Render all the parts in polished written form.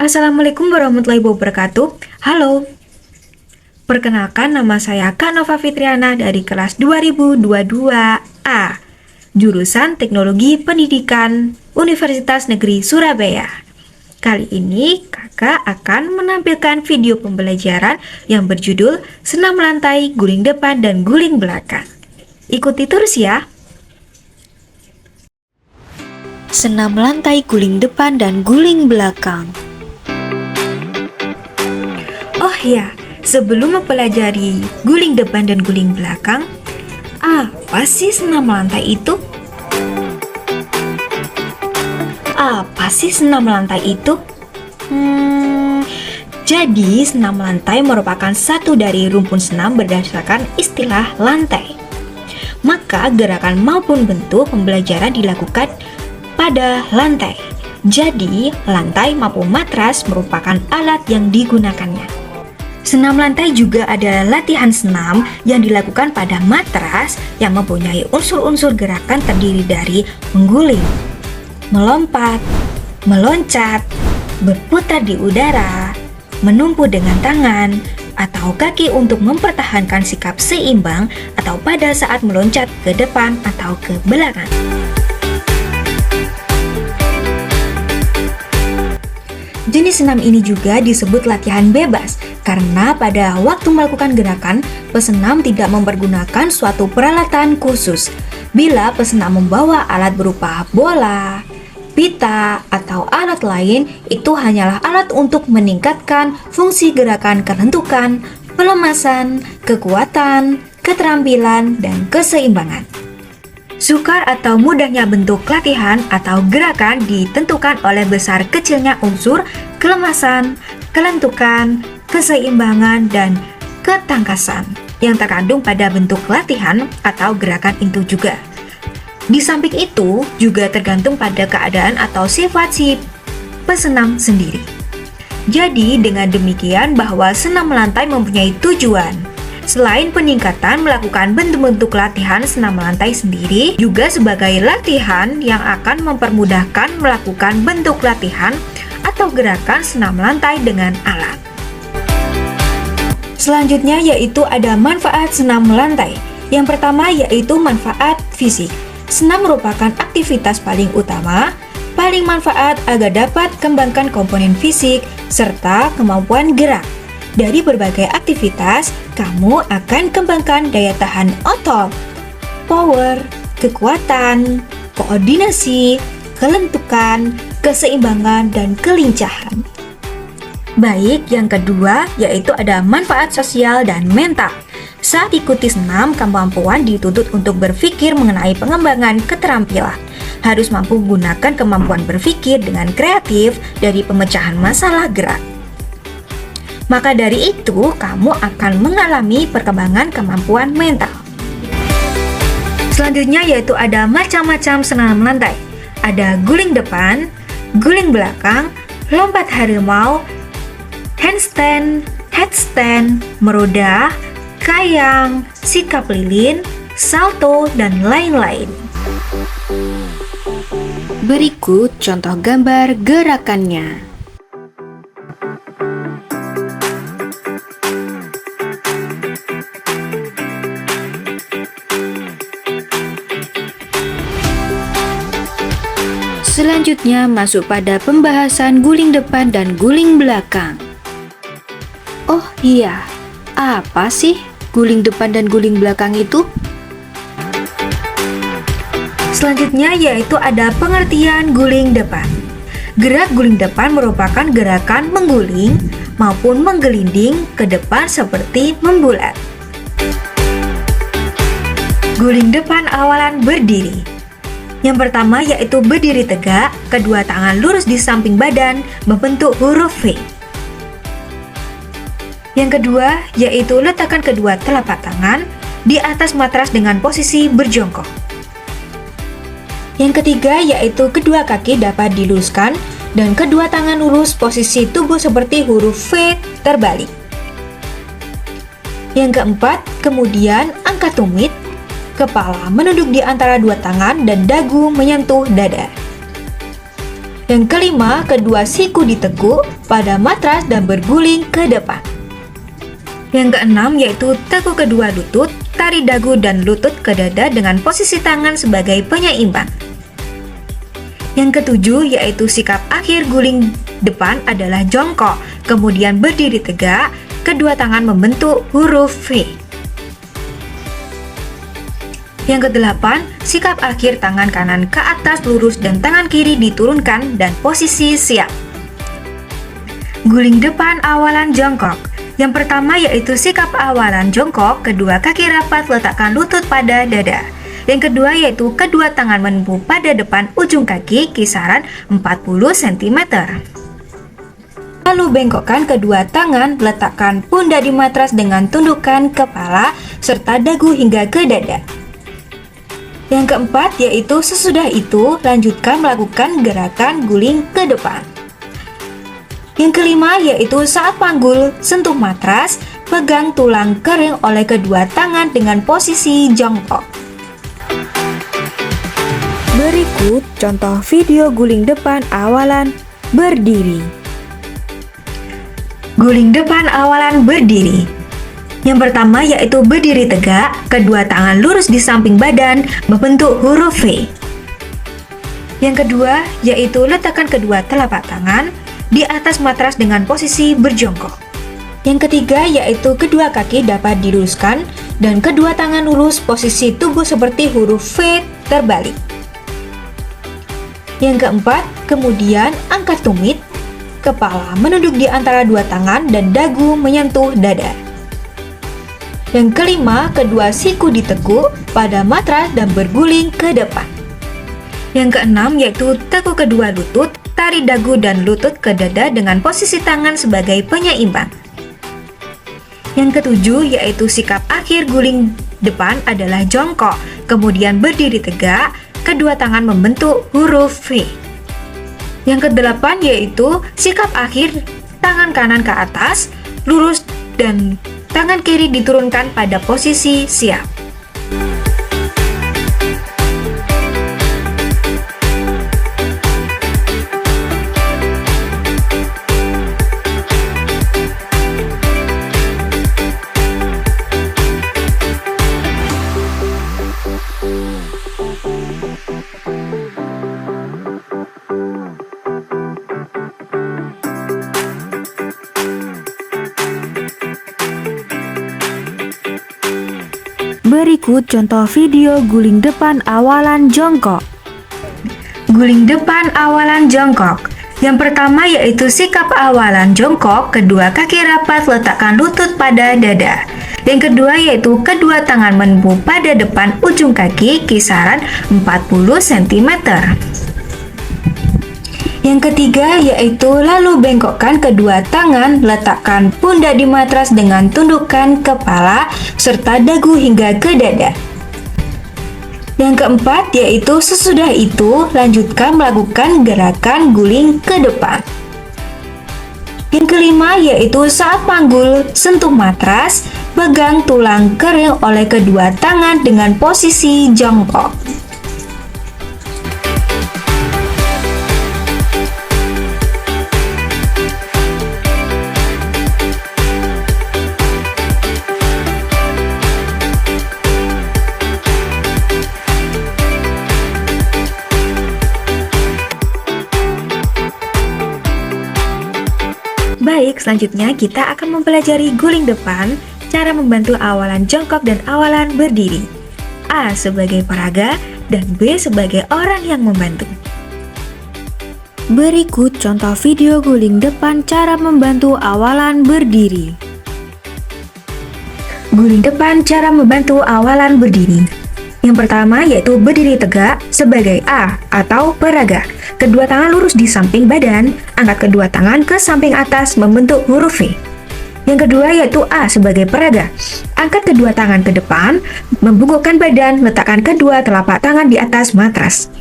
Assalamualaikum warahmatullahi wabarakatuh. Halo, perkenalkan nama saya Kak Nova Fitriana dari kelas 2022A, jurusan Teknologi Pendidikan Universitas Negeri Surabaya. Kali ini kakak akan menampilkan video pembelajaran yang berjudul Senam Lantai, Guling Depan, dan Guling Belakang. Ikuti terus ya. Senam lantai, guling depan, dan guling belakang. Oh ya, sebelum mempelajari guling depan dan guling belakang, apa sih senam lantai itu? Apa sih senam lantai itu? Jadi senam lantai merupakan satu dari rumpun senam berdasarkan istilah lantai. Maka gerakan maupun bentuk pembelajaran dilakukan pada lantai. Jadi, lantai maupun matras merupakan alat yang digunakannya. Senam lantai juga adalah latihan senam yang dilakukan pada matras yang mempunyai unsur-unsur gerakan terdiri dari mengguling, melompat, meloncat, berputar di udara, menumpu dengan tangan, atau kaki untuk mempertahankan sikap seimbang atau pada saat meloncat ke depan atau ke belakang. Jenis senam ini juga disebut latihan bebas karena pada waktu melakukan gerakan, pesenam tidak mempergunakan suatu peralatan khusus. Bila pesenam membawa alat berupa bola, pita, atau alat lain, itu hanyalah alat untuk meningkatkan fungsi gerakan kelentukan, pelemasan, kekuatan, keterampilan, dan keseimbangan. Sukar atau mudahnya bentuk latihan atau gerakan ditentukan oleh besar kecilnya unsur kelemasan, kelentukan, keseimbangan, dan ketangkasan yang terkandung pada bentuk latihan atau gerakan itu juga. Di samping itu juga tergantung pada keadaan atau sifat si pesenam sendiri. Jadi dengan demikian bahwa senam lantai mempunyai tujuan. Selain peningkatan melakukan bentuk-bentuk latihan senam lantai sendiri, juga sebagai latihan yang akan mempermudahkan melakukan bentuk latihan atau gerakan senam lantai dengan alat. Selanjutnya yaitu ada manfaat senam lantai. Yang pertama yaitu manfaat fisik. Senam merupakan aktivitas paling utama, paling manfaat agar dapat kembangkan komponen fisik serta kemampuan gerak. Dari berbagai aktivitas, kamu akan kembangkan daya tahan otot, power, kekuatan, koordinasi, kelentukan, keseimbangan, dan kelincahan. Baik, yang kedua yaitu ada manfaat sosial dan mental. Saat ikuti senam, kemampuan dituntut untuk berpikir mengenai pengembangan keterampilan. Harus mampu menggunakan kemampuan berpikir dengan kreatif dari pemecahan masalah gerak. Maka dari itu, kamu akan mengalami perkembangan kemampuan mental. Selanjutnya yaitu ada macam-macam senam lantai. Ada guling depan, guling belakang, lompat harimau, handstand, headstand, merodah, kayang, sikap lilin, salto, dan lain-lain. Berikut contoh gambar gerakannya. Selanjutnya masuk pada pembahasan guling depan dan guling belakang. Oh iya, apa sih guling depan dan guling belakang itu? Selanjutnya yaitu ada pengertian guling depan. Gerak guling depan merupakan gerakan mengguling maupun menggelinding ke depan seperti membulat. Guling depan awalan berdiri. Yang pertama yaitu berdiri tegak, kedua tangan lurus di samping badan membentuk huruf V. Yang kedua yaitu letakkan kedua telapak tangan di atas matras dengan posisi berjongkok. Yang ketiga yaitu kedua kaki dapat diluruskan dan kedua tangan lurus posisi tubuh seperti huruf V terbalik. Yang keempat, kemudian angkat tumit. Kepala menunduk di antara dua tangan dan dagu menyentuh dada. Yang kelima, kedua siku ditekuk pada matras dan berguling ke depan. Yang keenam yaitu tekuk kedua lutut, tarik dagu dan lutut ke dada dengan posisi tangan sebagai penyeimbang. Yang ketujuh yaitu sikap akhir guling depan adalah jongkok, kemudian berdiri tegak, kedua tangan membentuk huruf V. Yang kedelapan, sikap akhir tangan kanan ke atas lurus dan tangan kiri diturunkan dan posisi siap. Guling depan awalan jongkok. Yang pertama yaitu sikap awalan jongkok, kedua kaki rapat letakkan lutut pada dada. Yang kedua yaitu kedua tangan menempuh pada depan ujung kaki kisaran 40 cm. Lalu bengkokkan kedua tangan, letakkan pundak di matras dengan tundukkan kepala serta dagu hingga ke dada. Yang keempat yaitu sesudah itu lanjutkan melakukan gerakan guling ke depan. Yang kelima yaitu saat panggul sentuh matras, pegang tulang kering oleh kedua tangan dengan posisi jongkok. Berikut contoh video guling depan awalan berdiri. Guling depan awalan berdiri. Yang pertama yaitu berdiri tegak, kedua tangan lurus di samping badan membentuk huruf V. Yang kedua yaitu letakkan kedua telapak tangan di atas matras dengan posisi berjongkok. Yang ketiga yaitu kedua kaki dapat diluruskan dan kedua tangan lurus, posisi tubuh seperti huruf V terbalik. Yang keempat, kemudian angkat tumit, kepala menunduk di antara dua tangan dan dagu menyentuh dada. Yang kelima, kedua siku ditekuk pada matras dan berguling ke depan. Yang keenam yaitu tekuk kedua lutut, tarik dagu dan lutut ke dada dengan posisi tangan sebagai penyeimbang. Yang ketujuh yaitu sikap akhir guling depan adalah jongkok, kemudian berdiri tegak, kedua tangan membentuk huruf V. Yang kedelapan yaitu sikap akhir tangan kanan ke atas, lurus dan tangan kiri diturunkan pada posisi siap. Berikut contoh video guling depan awalan jongkok. Guling depan awalan jongkok. Yang pertama yaitu sikap awalan jongkok, kedua kaki rapat letakkan lutut pada dada. Yang kedua yaitu kedua tangan menempuh pada depan ujung kaki kisaran 40 cm. Yang ketiga yaitu lalu bengkokkan kedua tangan, letakkan pundak di matras dengan tundukkan kepala serta dagu hingga ke dada. Yang keempat yaitu sesudah itu lanjutkan melakukan gerakan guling ke depan. Yang kelima yaitu saat panggul sentuh matras, pegang tulang kering oleh kedua tangan dengan posisi jongkok. Baik, selanjutnya kita akan mempelajari guling depan, cara membantu awalan jongkok dan awalan berdiri. A sebagai peraga dan B sebagai orang yang membantu. Berikut contoh video guling depan cara membantu awalan berdiri. Guling depan cara membantu awalan berdiri. Yang pertama yaitu berdiri tegak sebagai A atau peraga. Kedua tangan lurus di samping badan, angkat kedua tangan ke samping atas membentuk huruf V. Yang kedua yaitu A sebagai peraga. Angkat kedua tangan ke depan, membungkukkan badan, letakkan kedua telapak tangan di atas matras.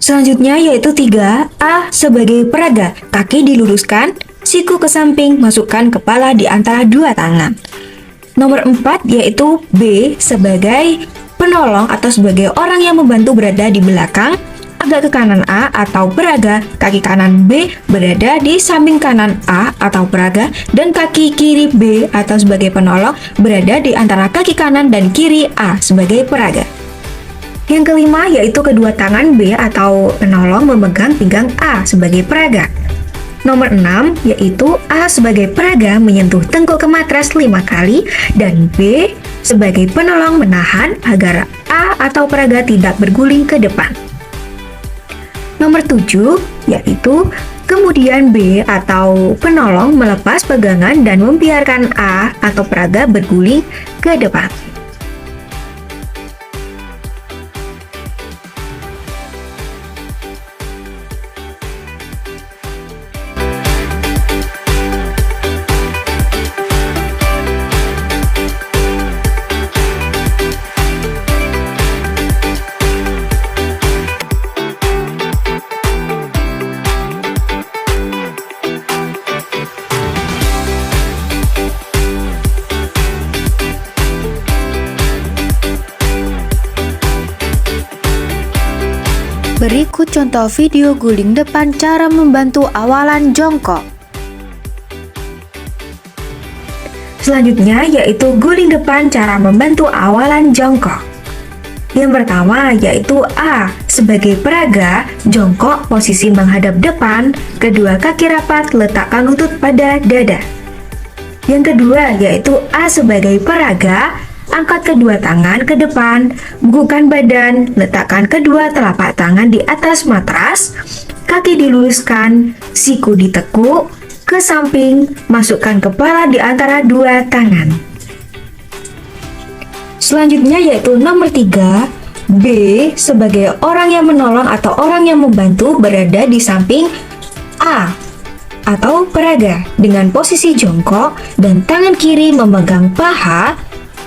Selanjutnya yaitu 3, A sebagai peraga. Kaki diluruskan, siku ke samping, masukkan kepala di antara dua tangan. Nomor 4 yaitu B sebagai penolong atau sebagai orang yang membantu berada di belakang agak ke kanan A atau peraga, kaki kanan B berada di samping kanan A atau peraga, dan kaki kiri B atau sebagai penolong berada di antara kaki kanan dan kiri A sebagai peraga. Yang kelima yaitu kedua tangan B atau penolong memegang pinggang A sebagai peraga. Nomor 6 yaitu A sebagai peraga menyentuh tengkuk ke matras 5 kali dan B sebagai penolong menahan agar A atau peraga tidak berguling ke depan. Nomor 7 yaitu kemudian B atau penolong melepas pegangan dan membiarkan A atau peraga berguling ke depan. Berikut contoh video guling depan cara membantu awalan jongkok. Selanjutnya yaitu guling depan cara membantu awalan jongkok. Yang pertama yaitu A sebagai peraga, jongkok posisi menghadap depan, kedua kaki rapat, letakkan lutut pada dada. Yang kedua yaitu A sebagai peraga, angkat kedua tangan ke depan, bukukan badan, letakkan kedua telapak tangan di atas matras, kaki diluruskan, siku ditekuk ke samping, masukkan kepala di antara dua tangan. Selanjutnya yaitu nomor 3, B sebagai orang yang menolong atau orang yang membantu berada di samping A atau peraga dengan posisi jongkok dan tangan kiri memegang paha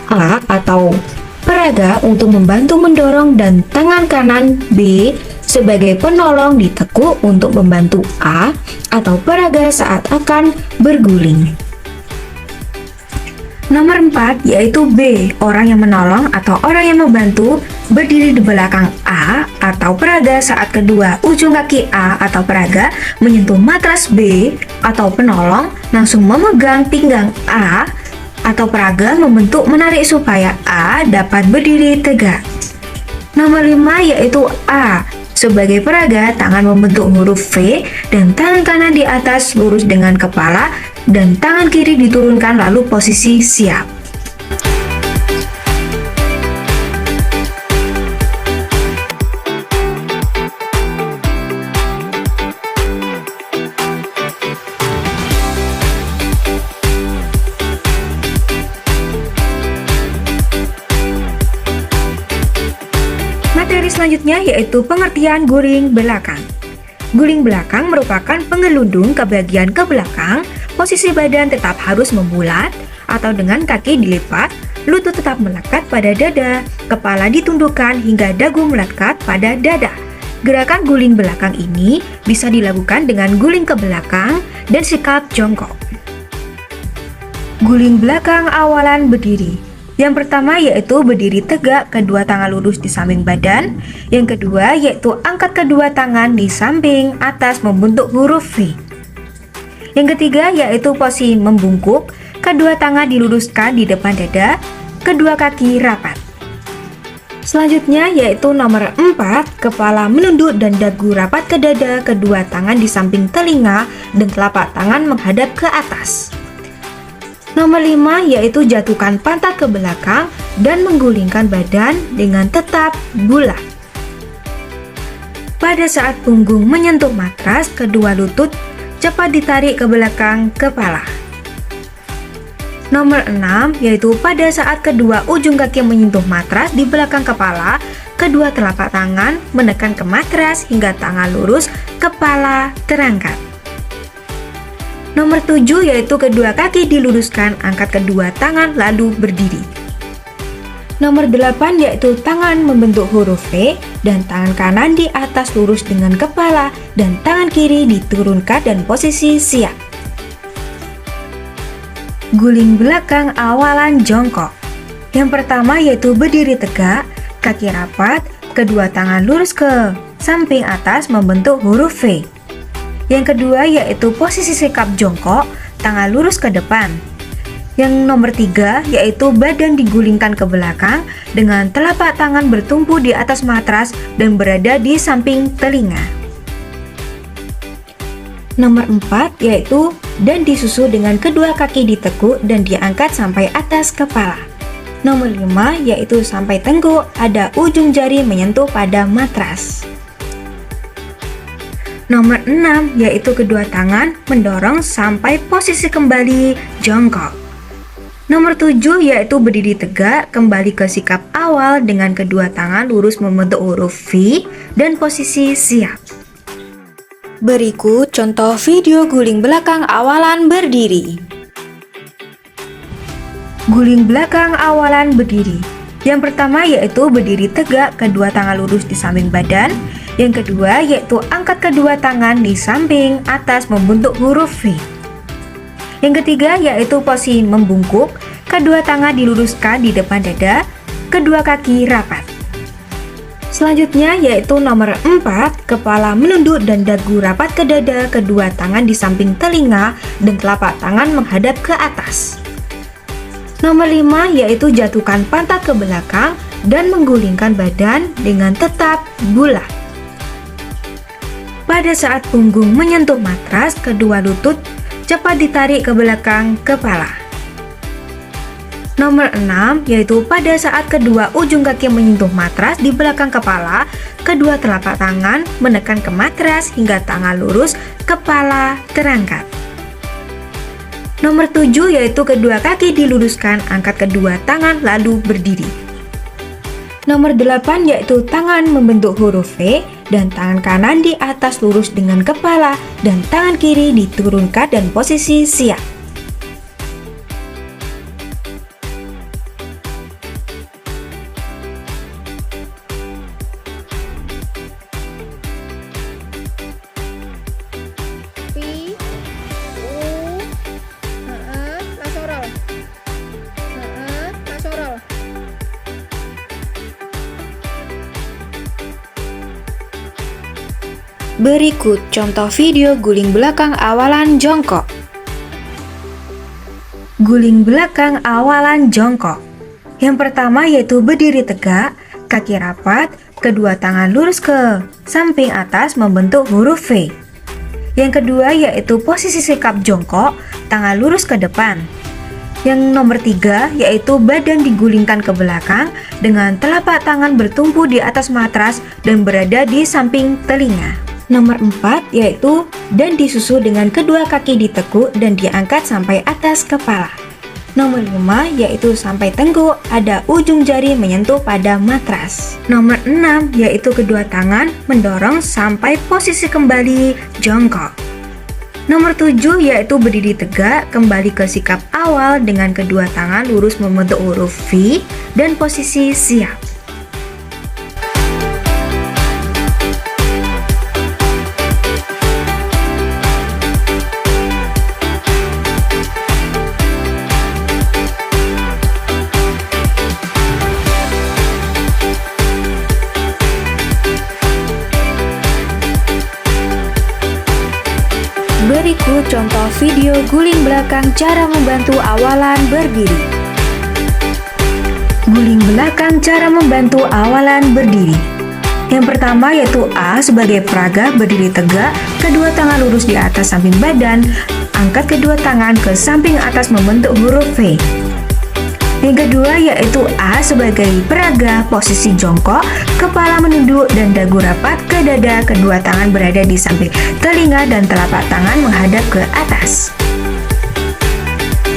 A atau peraga untuk membantu mendorong dan tangan kanan B sebagai penolong ditekuk untuk membantu A atau peraga saat akan berguling. Nomor 4 yaitu B, orang yang menolong atau orang yang membantu berdiri di belakang A atau peraga saat kedua ujung kaki A atau peraga menyentuh matras B atau penolong langsung memegang pinggang A atau peraga membentuk menarik supaya A dapat berdiri tegak. Nomor 5 yaitu A sebagai peraga, tangan membentuk huruf V dan tangan kanan di atas lurus dengan kepala dan tangan kiri diturunkan lalu posisi siap. Materi selanjutnya yaitu pengertian guling belakang. Guling belakang merupakan pengelundung ke bagian ke belakang, posisi badan tetap harus membulat atau dengan kaki dilipat, lutut tetap melekat pada dada, kepala ditundukkan hingga dagu melekat pada dada. Gerakan guling belakang ini bisa dilakukan dengan guling ke belakang dan sikap jongkok. Guling belakang awalan berdiri. Yang pertama yaitu berdiri tegak, kedua tangan lurus di samping badan. Yang kedua yaitu angkat kedua tangan di samping atas membentuk huruf V. Yang ketiga yaitu posisi membungkuk, kedua tangan diluruskan di depan dada, kedua kaki rapat. Selanjutnya yaitu nomor 4, kepala menunduk dan dagu rapat ke dada, kedua tangan di samping telinga dan telapak tangan menghadap ke atas. Nomor 5 yaitu jatuhkan pantat ke belakang dan menggulingkan badan dengan tetap bulat. Pada saat punggung menyentuh matras, kedua lutut cepat ditarik ke belakang kepala. Nomor 6 yaitu pada saat kedua ujung kaki menyentuh matras di belakang kepala, kedua telapak tangan menekan ke matras hingga tangan lurus, kepala terangkat. Nomor 7 yaitu kedua kaki diluruskan, angkat kedua tangan lalu berdiri. Nomor 8 yaitu tangan membentuk huruf V dan tangan kanan di atas lurus dengan kepala dan tangan kiri diturunkan dan posisi siap. Guling belakang awalan jongkok. Yang pertama yaitu berdiri tegak, kaki rapat, kedua tangan lurus ke samping atas membentuk huruf V. Yang kedua yaitu posisi sikap jongkok, tangan lurus ke depan. Yang nomor 3 yaitu badan digulingkan ke belakang dengan telapak tangan bertumpu di atas matras dan berada di samping telinga. Nomor 4 yaitu dan disusul dengan kedua kaki ditekuk dan diangkat sampai atas kepala. Nomor 5 yaitu sampai tengkuk, ada ujung jari menyentuh pada matras. Nomor 6 yaitu kedua tangan mendorong sampai posisi kembali jongkok. Nomor 7 yaitu berdiri tegak, kembali ke sikap awal dengan kedua tangan lurus membentuk huruf V dan posisi siap. Berikut contoh video guling belakang awalan berdiri. Guling belakang awalan berdiri. Yang pertama yaitu berdiri tegak, kedua tangan lurus di samping badan. Yang kedua yaitu angkat kedua tangan di samping atas membentuk huruf V. Yang ketiga yaitu posisi membungkuk, kedua tangan diluruskan di depan dada, kedua kaki rapat. Selanjutnya yaitu nomor 4, kepala menunduk dan dagu rapat ke dada, kedua tangan di samping telinga dan telapak tangan menghadap ke atas. Nomor 5 yaitu jatuhkan pantat ke belakang dan menggulingkan badan dengan tetap bulat. Pada saat punggung menyentuh matras, kedua lutut cepat ditarik ke belakang kepala. Nomor 6 yaitu pada saat kedua ujung kaki menyentuh matras di belakang kepala, kedua telapak tangan menekan ke matras hingga tangan lurus, kepala terangkat. Nomor 7 yaitu kedua kaki diluruskan, angkat kedua tangan lalu berdiri. Nomor 8 yaitu tangan membentuk huruf V dan tangan kanan di atas lurus dengan kepala dan tangan kiri diturunkan dan posisi siap. Berikut contoh video guling belakang awalan jongkok. Guling belakang awalan jongkok. Yang pertama yaitu berdiri tegak, kaki rapat, kedua tangan lurus ke samping atas membentuk huruf V. Yang kedua yaitu posisi sikap jongkok, tangan lurus ke depan. Yang nomor 3 yaitu badan digulingkan ke belakang dengan telapak tangan bertumpu di atas matras dan berada di samping telinga. Nomor 4 yaitu dan disusul dengan kedua kaki ditekuk dan diangkat sampai atas kepala. Nomor 5 yaitu sampai tengkuk, ada ujung jari menyentuh pada matras. Nomor 6 yaitu kedua tangan mendorong sampai posisi kembali jongkok. Nomor 7 yaitu berdiri tegak, kembali ke sikap awal dengan kedua tangan lurus membentuk huruf V dan posisi siap. Berikut contoh video guling belakang cara membantu awalan berdiri. Guling belakang cara membantu awalan berdiri. Yang pertama yaitu A sebagai peraga berdiri tegak, kedua tangan lurus di atas samping badan, angkat kedua tangan ke samping atas membentuk huruf V. Yang kedua yaitu A sebagai peraga posisi jongkok, kepala menunduk dan dagu rapat ke dada, kedua tangan berada di samping telinga dan telapak tangan menghadap ke atas.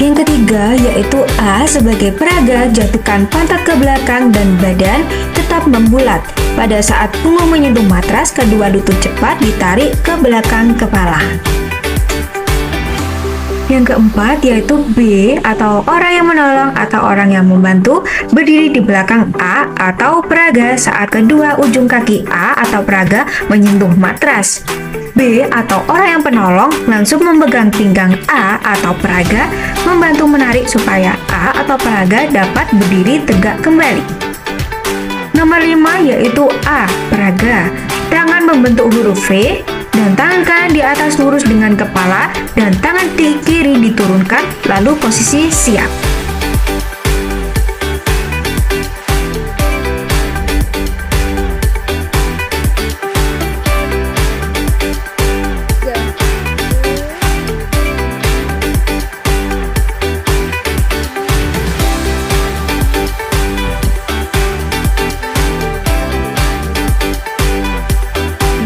Yang ketiga yaitu A sebagai peraga jatuhkan pantat ke belakang dan badan tetap membulat. Pada saat punggung menyentuh matras, kedua lutut cepat ditarik ke belakang kepala. Yang keempat yaitu B atau orang yang menolong atau orang yang membantu berdiri di belakang A atau peraga saat kedua ujung kaki A atau peraga menyentuh matras. B atau orang yang penolong langsung memegang pinggang A atau peraga membantu menarik supaya A atau peraga dapat berdiri tegak kembali. Nomor 5 yaitu A, peraga. tangan membentuk huruf V, dan tangan kanan di atas lurus dengan kepala, dan tangan kiri diturunkan, lalu posisi siap.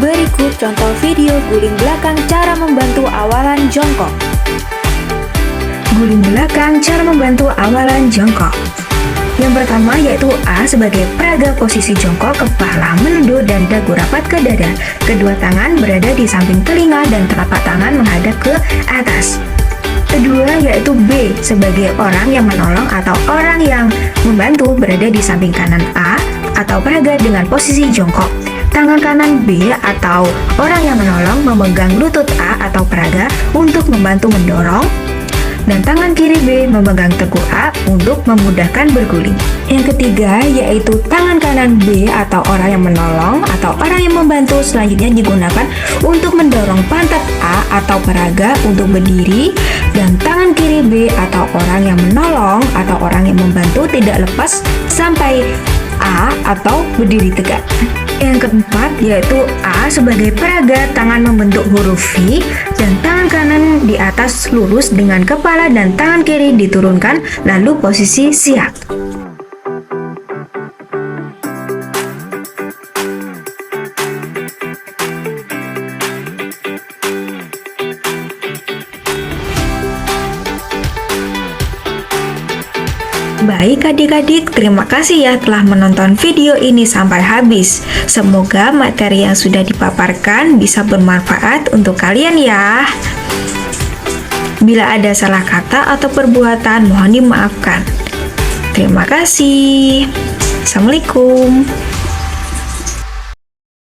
Berikut contoh video guling belakang cara membantu awalan jongkok. Guling belakang cara membantu awalan jongkok. Yang pertama yaitu A sebagai peraga posisi jongkok, kepala menunduk dan dagu rapat ke dada. Kedua tangan berada di samping telinga dan telapak tangan menghadap ke atas. Kedua yaitu B sebagai orang yang menolong atau orang yang membantu berada di samping kanan A atau peraga dengan posisi jongkok. Tangan kanan B atau orang yang menolong memegang lutut A atau peraga untuk membantu mendorong, dan tangan kiri B memegang teguk A untuk memudahkan berguling. Yang ketiga yaitu tangan kanan B atau orang yang menolong atau orang yang membantu selanjutnya digunakan untuk mendorong pantat A atau peraga untuk berdiri, dan tangan kiri B atau orang yang menolong atau orang yang membantu tidak lepas sampai A atau berdiri tegak. Yang keempat yaitu A sebagai peraga, tangan membentuk huruf V dan tangan kanan di atas lurus dengan kepala dan tangan kiri diturunkan, lalu posisi siap. Baik adik-adik, terima kasih ya telah menonton video ini sampai habis. Semoga materi yang sudah dipaparkan bisa bermanfaat untuk kalian ya. Bila ada salah kata atau perbuatan, mohon dimaafkan. Terima kasih. Assalamualaikum.